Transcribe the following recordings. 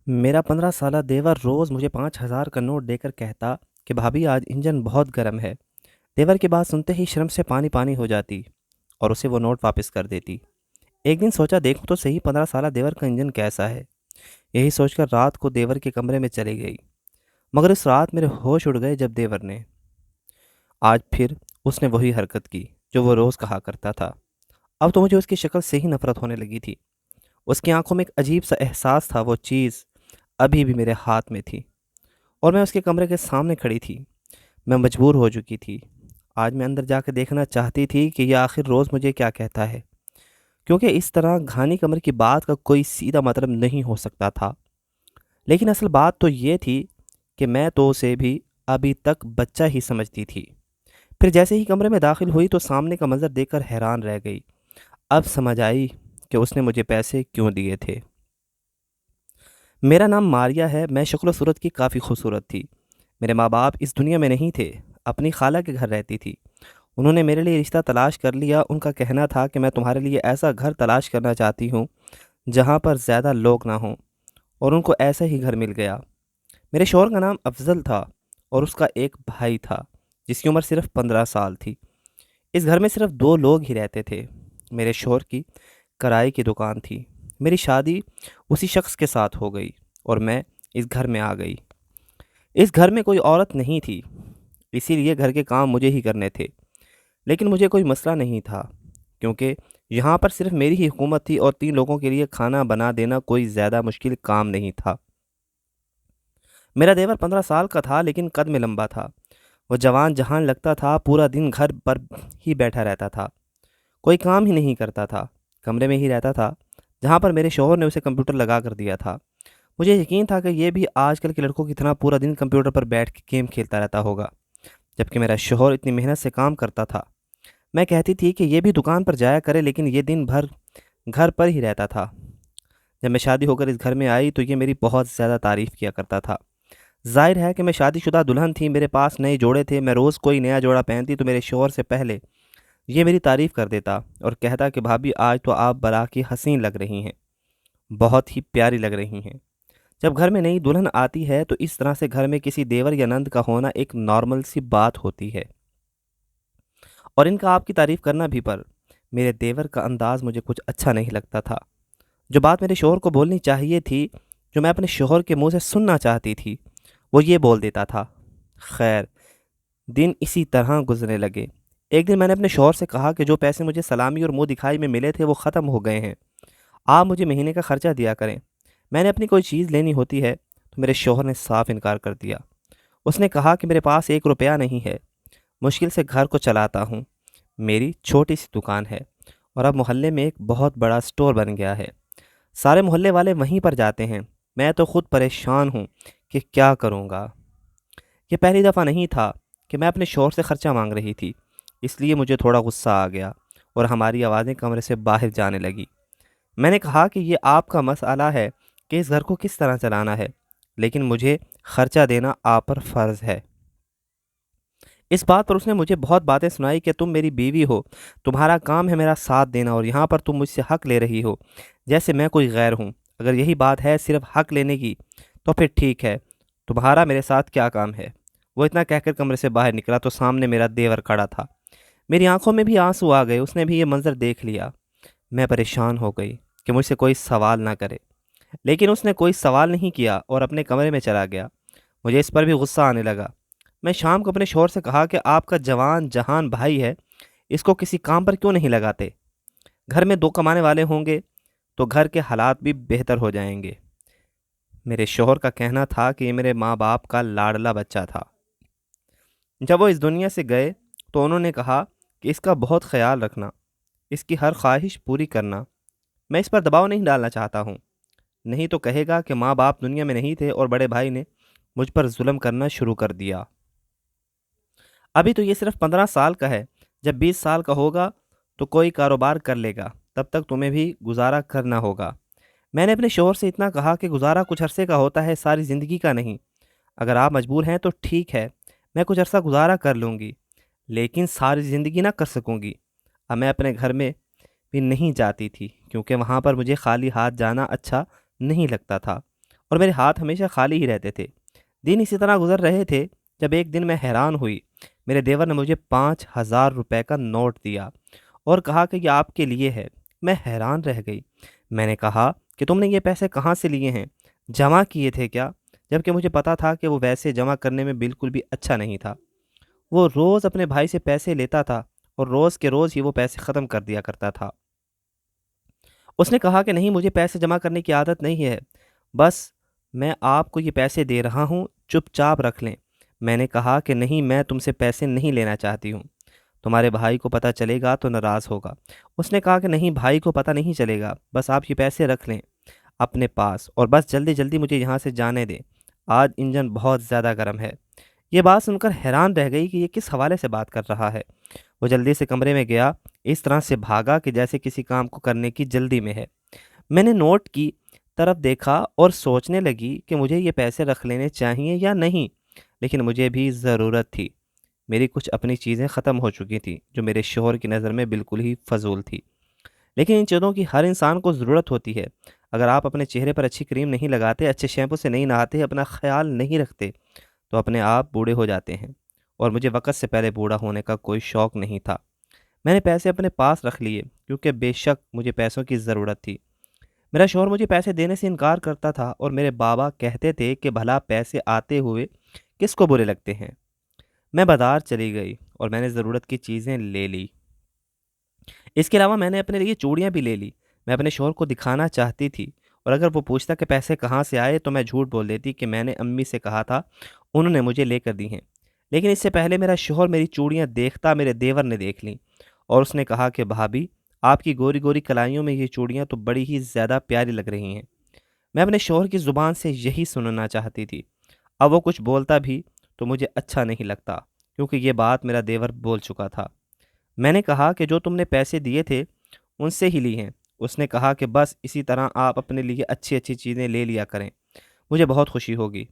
میرا 15 سالہ دیور روز مجھے 5,000 کا نوٹ دے کر کہتا کہ بھابھی آج انجن بہت گرم ہے۔ دیور کی بات سنتے ہی شرم سے پانی پانی ہو جاتی اور اسے وہ نوٹ واپس کر دیتی۔ ایک دن سوچا دیکھوں تو صحیح 15 سالہ دیور کا انجن کیسا ہے۔ یہی سوچ کر رات کو دیور کے کمرے میں چلی گئی، مگر اس رات میرے ہوش اڑ گئے جب دیور نے آج پھر اس نے وہی حرکت کی جو وہ روز کہا کرتا تھا۔ اب تو مجھے اس کی شکل سے ہی نفرت ہونے لگی تھی۔ اس کی آنکھوں میں ایک عجیب سا احساس تھا، وہ چیز ابھی بھی میرے ہاتھ میں تھی اور میں اس کے کمرے کے سامنے کھڑی تھی۔ میں مجبور ہو چکی تھی۔ آج میں اندر جا کے دیکھنا چاہتی تھی کہ یہ آخر روز مجھے کیا کہتا ہے، کیونکہ اس طرح گھانی کمر کی بات کا کوئی سیدھا مطلب نہیں ہو سکتا تھا۔ لیکن اصل بات تو یہ تھی کہ میں تو اسے بھی ابھی تک بچہ ہی سمجھتی تھی۔ پھر جیسے ہی کمرے میں داخل ہوئی تو سامنے کا منظر دیکھ کر حیران رہ گئی۔ اب سمجھ آئی کہ اس نے مجھے پیسے کیوں دیے تھے۔ میرا نام ماریا ہے، میں شکل و صورت کی کافی خوبصورت تھی۔ میرے ماں باپ اس دنیا میں نہیں تھے، اپنی خالہ کے گھر رہتی تھی۔ انہوں نے میرے لیے رشتہ تلاش کر لیا۔ ان کا کہنا تھا کہ میں تمہارے لیے ایسا گھر تلاش کرنا چاہتی ہوں جہاں پر زیادہ لوگ نہ ہوں، اور ان کو ایسا ہی گھر مل گیا۔ میرے شوہر کا نام افضل تھا اور اس کا ایک بھائی تھا جس کی عمر صرف 15 سال تھی۔ اس گھر میں صرف 2 لوگ ہی رہتے تھے۔ میرے شوہر کی کرائی کی دکان تھی۔ میری شادی اسی شخص کے ساتھ ہو گئی اور میں اس گھر میں آ گئی۔ اس گھر میں کوئی عورت نہیں تھی، اسی لیے گھر کے کام مجھے ہی کرنے تھے۔ لیکن مجھے کوئی مسئلہ نہیں تھا، کیونکہ یہاں پر صرف میری ہی حکومت تھی اور 3 لوگوں کے لیے کھانا بنا دینا کوئی زیادہ مشکل کام نہیں تھا۔ میرا دیور 15 سال کا تھا لیکن قد میں لمبا تھا۔ وہ جوان جہان لگتا تھا، پورا دن گھر پر ہی بیٹھا رہتا تھا، کوئی کام ہی نہیں کرتا تھا، کمرے میں ہی رہتا تھا جہاں پر میرے شوہر نے اسے کمپیوٹر لگا کر دیا تھا۔ مجھے یقین تھا کہ یہ بھی آج کل کے لڑکوں کی طرح پورا دن کمپیوٹر پر بیٹھ کے گیم کھیلتا رہتا ہوگا، جبکہ میرا شوہر اتنی محنت سے کام کرتا تھا۔ میں کہتی تھی کہ یہ بھی دکان پر جایا کرے، لیکن یہ دن بھر گھر پر ہی رہتا تھا۔ جب میں شادی ہو کر اس گھر میں آئی تو یہ میری بہت زیادہ تعریف کیا کرتا تھا۔ ظاہر ہے کہ میں شادی شدہ دلہن تھی، میرے پاس نئے جوڑے تھے، میں روز کوئی نیا جوڑا پہنتی تو میرے شوہر سے پہلے یہ میری تعریف کر دیتا اور کہتا کہ بھابھی آج تو آپ بڑا کی حسین لگ رہی ہیں، بہت ہی پیاری لگ رہی ہیں۔ جب گھر میں نئی دلہن آتی ہے تو اس طرح سے گھر میں کسی دیور یا نند کا ہونا ایک نارمل سی بات ہوتی ہے، اور ان کا آپ کی تعریف کرنا بھی۔ پر میرے دیور کا انداز مجھے کچھ اچھا نہیں لگتا تھا۔ جو بات میرے شوہر کو بولنی چاہیے تھی، جو میں اپنے شوہر کے منہ سے سننا چاہتی تھی، وہ یہ بول دیتا تھا۔ خیر، دن اسی طرح گزرنے لگے۔ ایک دن میں نے اپنے شوہر سے کہا کہ جو پیسے مجھے سلامی اور منہ دکھائی میں ملے تھے وہ ختم ہو گئے ہیں، آپ مجھے مہینے کا خرچہ دیا کریں۔ میں نے اپنی کوئی چیز لینی ہوتی ہے تو میرے شوہر نے صاف انکار کر دیا۔ اس نے کہا کہ میرے پاس 1 روپیہ نہیں ہے، مشکل سے گھر کو چلاتا ہوں، میری چھوٹی سی دکان ہے اور اب محلے میں ایک بہت بڑا سٹور بن گیا ہے، سارے محلے والے وہیں پر جاتے ہیں، میں تو خود پریشان ہوں کہ کیا کروں گا۔ یہ پہلی دفعہ نہیں تھا کہ میں اپنے شوہر سے خرچہ مانگ رہی تھی، اس لیے مجھے تھوڑا غصہ آ گیا اور ہماری آوازیں کمرے سے باہر جانے لگی۔ میں نے کہا کہ یہ آپ کا مسئلہ ہے کہ اس گھر کو کس طرح چلانا ہے، لیکن مجھے خرچہ دینا آپ پر فرض ہے۔ اس بات پر اس نے مجھے بہت باتیں سنائی کہ تم میری بیوی ہو، تمہارا کام ہے میرا ساتھ دینا، اور یہاں پر تم مجھ سے حق لے رہی ہو جیسے میں کوئی غیر ہوں۔ اگر یہی بات ہے صرف حق لینے کی تو پھر ٹھیک ہے، تمہارا میرے ساتھ کیا کام ہے۔ وہ اتنا کہہ کر کمرے سے باہر نکلا تو سامنے میرا دیور کھڑا تھا۔ میری آنکھوں میں بھی آنسو آ گئے، اس نے بھی یہ منظر دیکھ لیا۔ میں پریشان ہو گئی کہ مجھ سے کوئی سوال نہ کرے، لیکن اس نے کوئی سوال نہیں کیا اور اپنے کمرے میں چلا گیا۔ مجھے اس پر بھی غصہ آنے لگا۔ میں شام کو اپنے شوہر سے کہا کہ آپ کا جوان جہان بھائی ہے، اس کو کسی کام پر کیوں نہیں لگاتے؟ گھر میں 2 کمانے والے ہوں گے تو گھر کے حالات بھی بہتر ہو جائیں گے۔ میرے شوہر کا کہنا تھا کہ یہ میرے ماں باپ کا لاڈلا بچہ تھا۔ جب وہ اس دنیا سے گئے تو انہوں نے کہا کہ اس کا بہت خیال رکھنا، اس کی ہر خواہش پوری کرنا۔ میں اس پر دباؤ نہیں ڈالنا چاہتا ہوں، نہیں تو کہے گا کہ ماں باپ دنیا میں نہیں تھے اور بڑے بھائی نے مجھ پر ظلم کرنا شروع کر دیا۔ ابھی تو یہ صرف 15 سال کا ہے، جب 20 سال کا ہوگا تو کوئی کاروبار کر لے گا، تب تک تمہیں بھی گزارا کرنا ہوگا۔ میں نے اپنے شوہر سے اتنا کہا کہ گزارا کچھ عرصے کا ہوتا ہے، ساری زندگی کا نہیں۔ اگر آپ مجبور ہیں تو ٹھیک ہے، میں کچھ عرصہ گزارا کر لوں گی، لیکن ساری زندگی نہ کر سکوں گی۔ اب میں اپنے گھر میں بھی نہیں جاتی تھی کیونکہ وہاں پر مجھے خالی ہاتھ جانا اچھا نہیں لگتا تھا، اور میرے ہاتھ ہمیشہ خالی ہی رہتے تھے۔ دن اسی طرح گزر رہے تھے جب ایک دن میں حیران ہوئی۔ میرے دیور نے مجھے 5,000 روپے کا نوٹ دیا اور کہا کہ یہ آپ کے لیے ہے۔ میں حیران رہ گئی۔ میں نے کہا کہ تم نے یہ پیسے کہاں سے لیے ہیں؟ جمع کیے تھے کیا؟ جبکہ مجھے پتا تھا کہ وہ ویسے جمع کرنے میں بالکل بھی اچھا نہیں تھا۔ وہ روز اپنے بھائی سے پیسے لیتا تھا اور روز کے روز ہی وہ پیسے ختم کر دیا کرتا تھا۔ اس نے کہا کہ نہیں، مجھے پیسے جمع کرنے کی عادت نہیں ہے، بس میں آپ کو یہ پیسے دے رہا ہوں، چپ چاپ رکھ لیں۔ میں نے کہا کہ نہیں، میں تم سے پیسے نہیں لینا چاہتی ہوں، تمہارے بھائی کو پتہ چلے گا تو ناراض ہوگا۔ اس نے کہا کہ نہیں، بھائی کو پتہ نہیں چلے گا، بس آپ یہ پیسے رکھ لیں اپنے پاس اور بس جلدی جلدی مجھے یہاں سے جانے دیں، آج انجن بہت زیادہ گرم ہے۔ یہ بات سن کر حیران رہ گئی کہ یہ کس حوالے سے بات کر رہا ہے۔ وہ جلدی سے کمرے میں گیا، اس طرح سے بھاگا کہ جیسے کسی کام کو کرنے کی جلدی میں ہے۔ میں نے نوٹ کی طرف دیکھا اور سوچنے لگی کہ مجھے یہ پیسے رکھ لینے چاہیے یا نہیں، لیکن مجھے بھی ضرورت تھی۔ میری کچھ اپنی چیزیں ختم ہو چکی تھیں جو میرے شوہر کی نظر میں بالکل ہی فضول تھی، لیکن ان چیزوں کی ہر انسان کو ضرورت ہوتی ہے۔ اگر آپ اپنے چہرے پر اچھی کریم نہیں لگاتے، اچھے شیمپو سے نہیں نہاتے، اپنا خیال نہیں رکھتے تو اپنے آپ بوڑھے ہو جاتے ہیں، اور مجھے وقت سے پہلے بوڑھا ہونے کا کوئی شوق نہیں تھا۔ میں نے پیسے اپنے پاس رکھ لیے کیونکہ بے شک مجھے پیسوں کی ضرورت تھی۔ میرا شوہر مجھے پیسے دینے سے انکار کرتا تھا اور میرے بابا کہتے تھے کہ بھلا پیسے آتے ہوئے کس کو برے لگتے ہیں۔ میں بازار چلی گئی اور میں نے ضرورت کی چیزیں لے لی۔ اس کے علاوہ میں نے اپنے لیے چوڑیاں بھی لے لی۔ میں اپنے شوہر کو دکھانا چاہتی تھی، اور اگر وہ پوچھتا کہ پیسے کہاں سے آئے تو میں جھوٹ بول دیتی کہ میں نے امی سے کہا تھا، انہوں نے مجھے لے کر دی ہیں۔ لیکن اس سے پہلے میرا شوہر میری چوڑیاں دیکھتا میرے دیور نے دیکھ لیں، اور اس نے کہا کہ بھابھی، آپ کی گوری گوری کلائیوں میں یہ چوڑیاں تو بڑی ہی زیادہ پیاری لگ رہی ہیں۔ میں اپنے شوہر کی زبان سے یہی سننا چاہتی تھی۔ اب وہ کچھ بولتا بھی تو مجھے اچھا نہیں لگتا، کیونکہ یہ بات میرا دیور بول چکا تھا۔ میں نے کہا کہ جو تم نے پیسے دیے تھے ان سے ہی لی ہیں۔ اس نے کہا کہ بس اسی طرح آپ اپنے لیے اچھی اچھی چیزیں لے لیا کریں، مجھے بہت خوشی ہوگی۔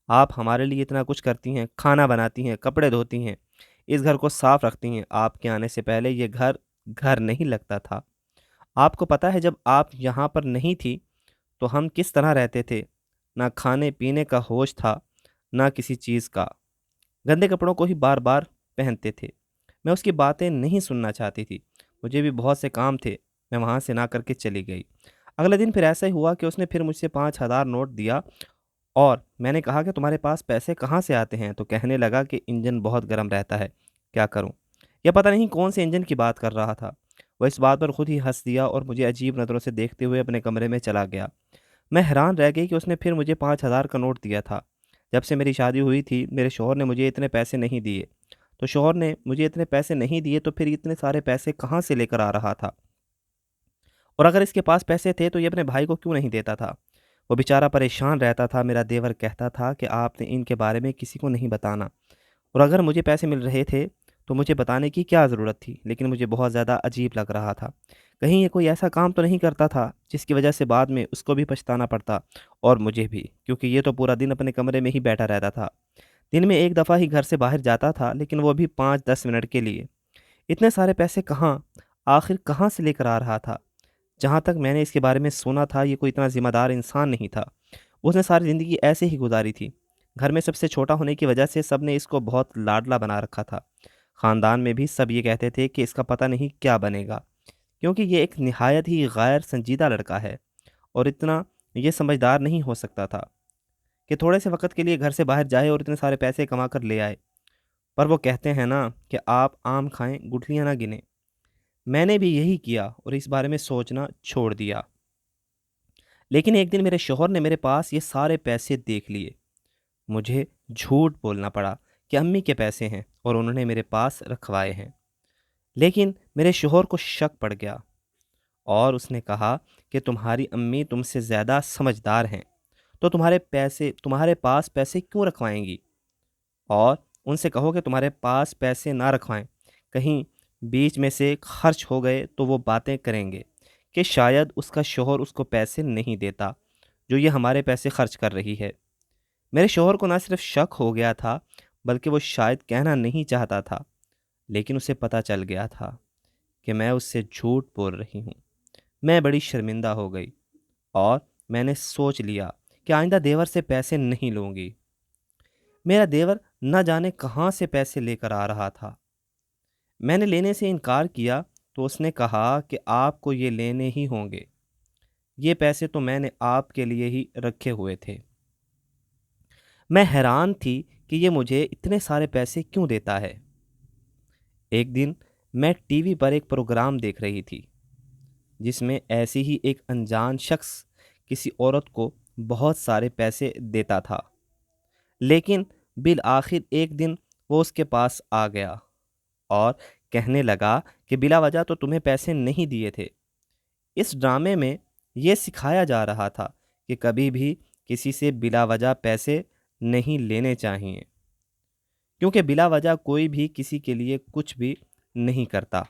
آپ ہمارے لیے اتنا کچھ کرتی ہیں، کھانا بناتی ہیں، کپڑے دھوتی ہیں، اس گھر کو صاف رکھتی ہیں۔ آپ کے آنے سے پہلے یہ گھر گھر نہیں لگتا تھا۔ آپ کو پتہ ہے جب آپ یہاں پر نہیں تھی تو ہم کس طرح رہتے تھے؟ نہ کھانے پینے کا ہوش تھا، نہ کسی چیز کا۔ گندے کپڑوں کو ہی بار بار پہنتے تھے۔ میں اس کی باتیں نہیں سننا چاہتی تھی، مجھے بھی بہت سے کام تھے۔ میں وہاں سے نہ کر کے چلی گئی۔ اگلے دن پھر ایسا ہی ہوا کہ اس نے پھر مجھ سے 5,000 نوٹ دیا، اور میں نے کہا کہ تمہارے پاس پیسے کہاں سے آتے ہیں؟ تو کہنے لگا کہ انجن بہت گرم رہتا ہے، کیا کروں؟ یہ پتہ نہیں کون سے انجن کی بات کر رہا تھا۔ وہ اس بات پر خود ہی ہنس دیا اور مجھے عجیب نظروں سے دیکھتے ہوئے اپنے کمرے میں چلا گیا۔ میں حیران رہ گئی کہ اس نے پھر مجھے 5,000 کا نوٹ دیا تھا۔ جب سے میری شادی ہوئی تھی میرے شوہر نے مجھے اتنے پیسے نہیں دیے، تو شوہر نے مجھے اتنے پیسے نہیں دیے تو پھر اتنے سارے پیسے کہاں سے لے کر آ رہا تھا؟ اور اگر اس کے پاس پیسے تھے تو یہ اپنے بھائی کو کیوں نہیں دیتا تھا؟ وہ بیچارہ پریشان رہتا تھا۔ میرا دیور کہتا تھا کہ آپ نے ان کے بارے میں کسی کو نہیں بتانا، اور اگر مجھے پیسے مل رہے تھے تو مجھے بتانے کی کیا ضرورت تھی؟ لیکن مجھے بہت زیادہ عجیب لگ رہا تھا، کہیں یہ کوئی ایسا کام تو نہیں کرتا تھا جس کی وجہ سے بعد میں اس کو بھی پچھتانا پڑتا، اور مجھے بھی، کیونکہ یہ تو پورا دن اپنے کمرے میں ہی بیٹھا رہتا تھا۔ دن میں ایک دفعہ ہی گھر سے باہر جاتا تھا، لیکن وہ بھی 5-10 منٹ کے لیے۔ اتنے سارے پیسے کہاں، آخر کہاں سے لے کر آ رہا تھا؟ جہاں تک میں نے اس کے بارے میں سنا تھا یہ کوئی اتنا ذمہ دار انسان نہیں تھا۔ اس نے ساری زندگی ایسے ہی گزاری تھی۔ گھر میں سب سے چھوٹا ہونے کی وجہ سے سب نے اس کو بہت لاڈلا بنا رکھا تھا۔ خاندان میں بھی سب یہ کہتے تھے کہ اس کا پتہ نہیں کیا بنے گا، کیونکہ یہ ایک نہایت ہی غیر سنجیدہ لڑکا ہے، اور اتنا یہ سمجھدار نہیں ہو سکتا تھا کہ تھوڑے سے وقت کے لیے گھر سے باہر جائے اور اتنے سارے پیسے کما کر لے آئے۔ پر وہ کہتے ہیں نا کہ آپ آم کھائیں گٹھلیاں نہ گنیں۔ میں نے بھی یہی کیا اور اس بارے میں سوچنا چھوڑ دیا۔ لیکن ایک دن میرے شوہر نے میرے پاس یہ سارے پیسے دیکھ لیے۔ مجھے جھوٹ بولنا پڑا کہ امی کے پیسے ہیں اور انہوں نے میرے پاس رکھوائے ہیں، لیکن میرے شوہر کو شک پڑ گیا، اور اس نے کہا کہ تمہاری امی تم سے زیادہ سمجھدار ہیں، تو تمہارے پاس پیسے کیوں رکھوائیں گی؟ اور ان سے کہو کہ تمہارے پاس پیسے نہ رکھوائیں، کہیں بیچ میں سے خرچ ہو گئے تو وہ باتیں کریں گے کہ شاید اس کا شوہر اس کو پیسے نہیں دیتا جو یہ ہمارے پیسے خرچ کر رہی ہے۔ میرے شوہر کو نہ صرف شک ہو گیا تھا بلکہ وہ شاید کہنا نہیں چاہتا تھا، لیکن اسے پتہ چل گیا تھا کہ میں اس سے جھوٹ بول رہی ہوں۔ میں بڑی شرمندہ ہو گئی، اور میں نے سوچ لیا کہ آئندہ دیور سے پیسے نہیں لوں گی۔ میرا دیور نہ جانے کہاں سے پیسے لے کر آ رہا تھا۔ میں نے لینے سے انکار کیا تو اس نے کہا کہ آپ کو یہ لینے ہی ہوں گے، یہ پیسے تو میں نے آپ کے لیے ہی رکھے ہوئے تھے۔ میں حیران تھی کہ یہ مجھے اتنے سارے پیسے کیوں دیتا ہے۔ ایک دن میں ٹی وی پر ایک پروگرام دیکھ رہی تھی جس میں ایسے ہی ایک انجان شخص کسی عورت کو بہت سارے پیسے دیتا تھا، لیکن بالآخر ایک دن وہ اس کے پاس آ گیا اور کہنے لگا کہ بلا وجہ تو تمہیں پیسے نہیں دیے تھے۔ اس ڈرامے میں یہ سکھایا جا رہا تھا کہ کبھی بھی کسی سے بلا وجہ پیسے نہیں لینے چاہیے، کیونکہ بلا وجہ کوئی بھی کسی کے لیے کچھ بھی نہیں کرتا۔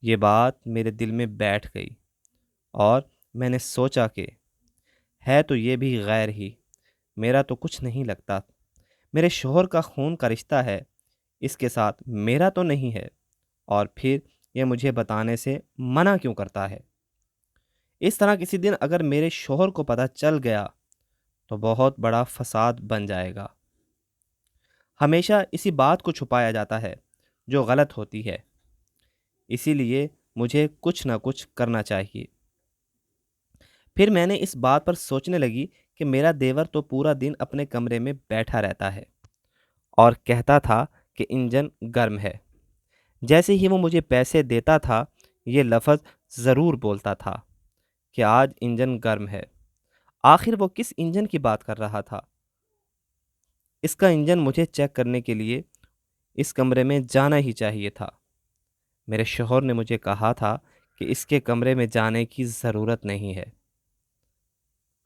یہ بات میرے دل میں بیٹھ گئی اور میں نے سوچا کہ ہے تو یہ بھی غیر ہی، میرا تو کچھ نہیں لگتا، میرے شوہر کا خون کا رشتہ ہے، اس کے ساتھ میرا تو نہیں ہے، اور پھر یہ مجھے بتانے سے منع کیوں کرتا ہے؟ اس طرح کسی دن اگر میرے شوہر کو پتہ چل گیا تو بہت بڑا فساد بن جائے گا۔ ہمیشہ اسی بات کو چھپایا جاتا ہے جو غلط ہوتی ہے، اسی لیے مجھے کچھ نہ کچھ کرنا چاہیے۔ پھر میں نے اس بات پر سوچنے لگی کہ میرا دیور تو پورا دن اپنے کمرے میں بیٹھا رہتا ہے اور کہتا تھا کہ انجن گرم ہے۔ جیسے ہی وہ مجھے پیسے دیتا تھا یہ لفظ ضرور بولتا تھا کہ آج انجن گرم ہے۔ آخر وہ کس انجن کی بات کر رہا تھا؟ اس کا انجن مجھے چیک کرنے کے لیے اس کمرے میں جانا ہی چاہیے تھا۔ میرے شوہر نے مجھے کہا تھا کہ اس کے کمرے میں جانے کی ضرورت نہیں ہے،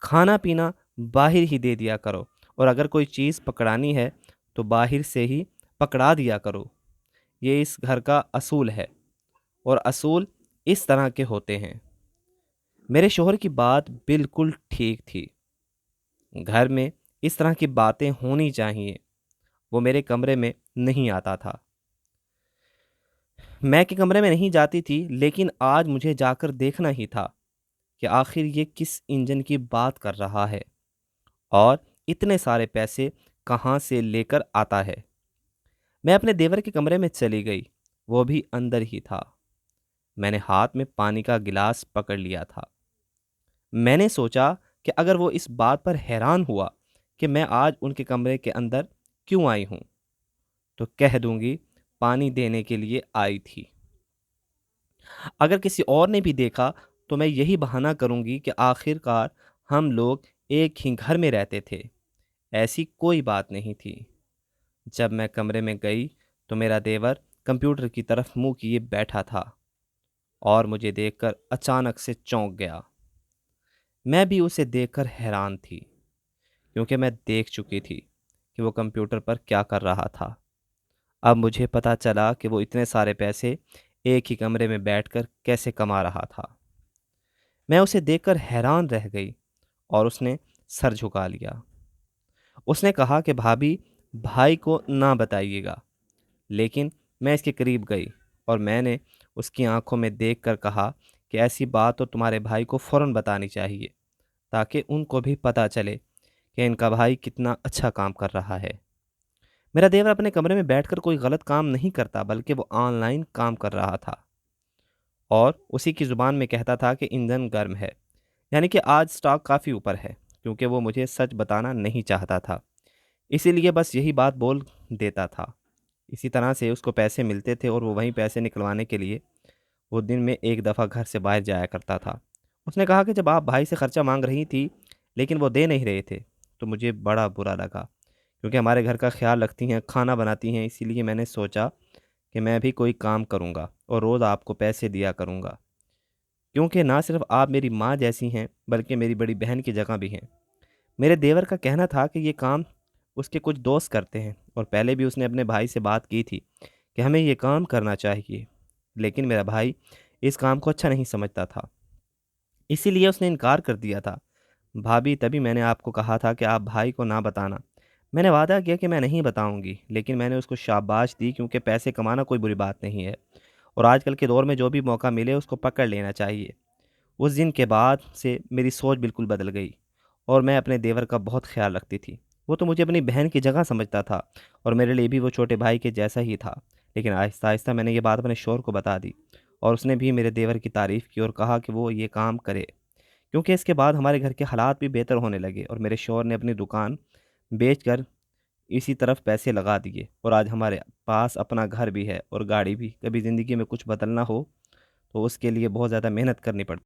کھانا پینا باہر ہی دے دیا کرو، اور اگر کوئی چیز پکڑانی ہے تو باہر سے ہی پکڑا دیا کرو۔ یہ اس گھر کا اصول ہے اور اصول اس طرح کے ہوتے ہیں۔ میرے شوہر کی بات بالکل ٹھیک تھی، گھر میں اس طرح کی باتیں ہونی چاہیے۔ وہ میرے کمرے میں نہیں آتا تھا، میں کے کمرے میں نہیں جاتی تھی، لیکن آج مجھے جا کر دیکھنا ہی تھا کہ آخر یہ کس انجن کی بات کر رہا ہے اور اتنے سارے پیسے کہاں سے لے کر آتا ہے۔ میں اپنے دیور کے کمرے میں چلی گئی، وہ بھی اندر ہی تھا۔ میں نے ہاتھ میں پانی کا گلاس پکڑ لیا تھا۔ میں نے سوچا کہ اگر وہ اس بات پر حیران ہوا کہ میں آج ان کے کمرے کے اندر کیوں آئی ہوں تو کہہ دوں گی پانی دینے کے لیے آئی تھی۔ اگر کسی اور نے بھی دیکھا تو میں یہی بہانہ کروں گی کہ آخر کار ہم لوگ ایک ہی گھر میں رہتے تھے، ایسی کوئی بات نہیں تھی۔ جب میں کمرے میں گئی تو میرا دیور کمپیوٹر کی طرف منہ کیے بیٹھا تھا اور مجھے دیکھ کر اچانک سے چونک گیا۔ میں بھی اسے دیکھ کر حیران تھی، کیونکہ میں دیکھ چکی تھی کہ وہ کمپیوٹر پر کیا کر رہا تھا۔ اب مجھے پتہ چلا کہ وہ اتنے سارے پیسے ایک ہی کمرے میں بیٹھ کر کیسے کما رہا تھا۔ میں اسے دیکھ کر حیران رہ گئی اور اس نے سر جھکا لیا۔ اس نے کہا کہ بھابھی، بھائی کو نہ بتائیے گا، لیکن میں اس کے قریب گئی اور میں نے اس کی آنکھوں میں دیکھ کر کہا کہ ایسی بات تو تمہارے بھائی کو فوراً بتانی چاہیے تاکہ ان کو بھی پتہ چلے کہ ان کا بھائی کتنا اچھا کام کر رہا ہے۔ میرا دیور اپنے کمرے میں بیٹھ کر کوئی غلط کام نہیں کرتا، بلکہ وہ آن لائن کام کر رہا تھا اور اسی کی زبان میں کہتا تھا کہ انجن گرم ہے، یعنی کہ آج سٹاک کافی اوپر ہے، کیونکہ وہ مجھے سچ بتانا نہیں چاہتا تھا، اسی لیے بس یہی بات بول دیتا تھا۔ اسی طرح سے اس کو پیسے ملتے تھے اور وہ وہیں پیسے نکلوانے کے لیے وہ دن میں ایک دفعہ گھر سے باہر جایا کرتا تھا۔ اس نے کہا کہ جب آپ بھائی سے خرچہ مانگ رہی تھی لیکن وہ دے نہیں رہے تھے تو مجھے بڑا برا لگا، کیونکہ ہمارے گھر کا خیال رکھتی ہیں، کھانا بناتی ہیں، اسی لیے میں نے سوچا کہ میں بھی کوئی کام کروں گا اور روز آپ کو پیسے دیا کروں گا، کیونکہ نہ صرف آپ میری ماں جیسی ہیں بلکہ میری بڑی بہن کی جگہ بھی ہیں۔ میرے دیور کا کہنا تھا کہ یہ کام اس کے کچھ دوست کرتے ہیں اور پہلے بھی اس نے اپنے بھائی سے بات کی تھی کہ ہمیں یہ کام کرنا چاہیے، لیکن میرا بھائی اس کام کو اچھا نہیں سمجھتا تھا، اسی لیے اس نے انکار کر دیا تھا۔ بھابھی، تبھی میں نے آپ کو کہا تھا کہ آپ بھائی کو نہ بتانا۔ میں نے وعدہ کیا کہ میں نہیں بتاؤں گی، لیکن میں نے اس کو شاباش دی، کیونکہ پیسے کمانا کوئی بری بات نہیں ہے اور آج کل کے دور میں جو بھی موقع ملے اس کو پکڑ لینا چاہیے۔ اس دن کے بعد سے میری سوچ بالکل بدل گئی اور میں اپنے دیور کا بہت خیال رکھتی تھی۔ وہ تو مجھے اپنی بہن کی جگہ سمجھتا تھا اور میرے لیے بھی وہ چھوٹے بھائی کے جیسا ہی تھا۔ لیکن آہستہ آہستہ میں نے یہ بات اپنے شوہر کو بتا دی اور اس نے بھی میرے دیور کی تعریف کی اور کہا کہ وہ یہ کام کرے، کیونکہ اس کے بعد ہمارے گھر کے حالات بھی بہتر ہونے لگے اور میرے شوہر نے اپنی دکان بیچ کر اسی طرف پیسے لگا دیے اور آج ہمارے پاس اپنا گھر بھی ہے اور گاڑی بھی۔ کبھی زندگی میں کچھ بدلنا ہو تو اس کے لیے بہت زیادہ محنت کرنی پڑتی